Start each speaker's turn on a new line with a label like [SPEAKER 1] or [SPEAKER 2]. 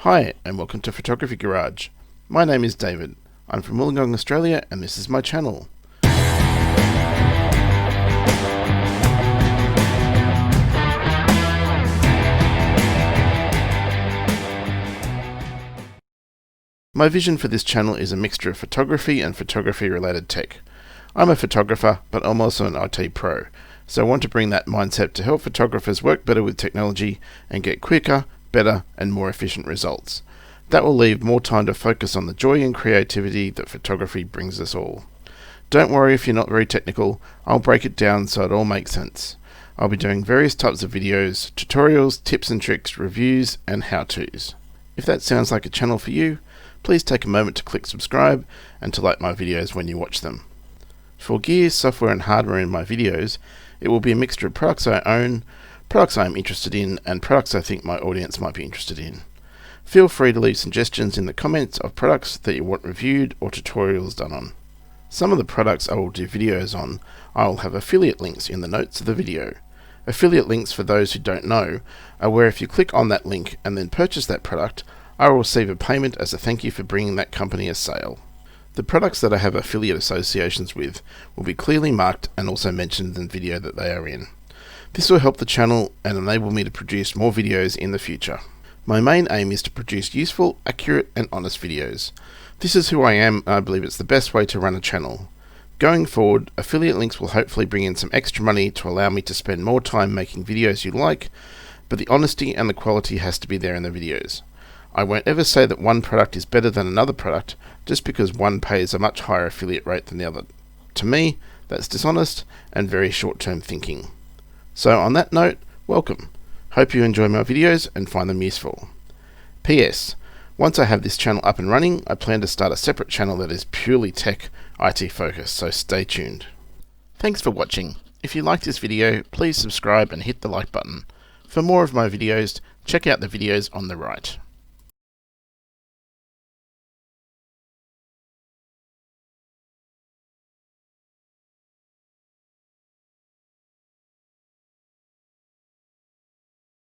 [SPEAKER 1] Hi and welcome to Photography Garage. My name is David. I'm from Wollongong, Australia, and this is my channel. My vision for this channel is a mixture of photography and photography related tech. I'm a photographer, but I'm also an IT pro, so I want to bring that mindset to help photographers work better with technology and get quicker, better and more efficient results. That will leave more time to focus on the joy and creativity that photography brings us all. Don't worry if you're not very technical, I'll break it down so it all makes sense. I'll be doing various types of videos, tutorials, tips and tricks, reviews and how-tos. If that sounds like a channel for you, please take a moment to click subscribe and to like my videos when you watch them. For gear, software and hardware in my videos, it will be a mixture of products I own, products I am interested in, and products I think my audience might be interested in. Feel free to leave suggestions in the comments of products that you want reviewed or tutorials done on. Some of the products I will do videos on, I will have affiliate links in the notes of the video. Affiliate links, for those who don't know, are where if you click on that link and then purchase that product, I will receive a payment as a thank you for bringing that company a sale. The products that I have affiliate associations with will be clearly marked and also mentioned in the video that they are in. This will help the channel and enable me to produce more videos in the future. My main aim is to produce useful, accurate and honest videos. This is who I am and I believe it's the best way to run a channel. Going forward, affiliate links will hopefully bring in some extra money to allow me to spend more time making videos you like, but the honesty and the quality has to be there in the videos. I won't ever say that one product is better than another product just because one pays a much higher affiliate rate than the other. To me, that's dishonest and very short-term thinking. So on that note, welcome. Hope you enjoy my videos and find them useful. P.S. Once I have this channel up and running, I plan to start a separate channel that is purely tech, IT focused, so stay tuned. Thanks for watching. If you liked this video, please subscribe and hit the like button. For more of my videos, check out the videos on the right.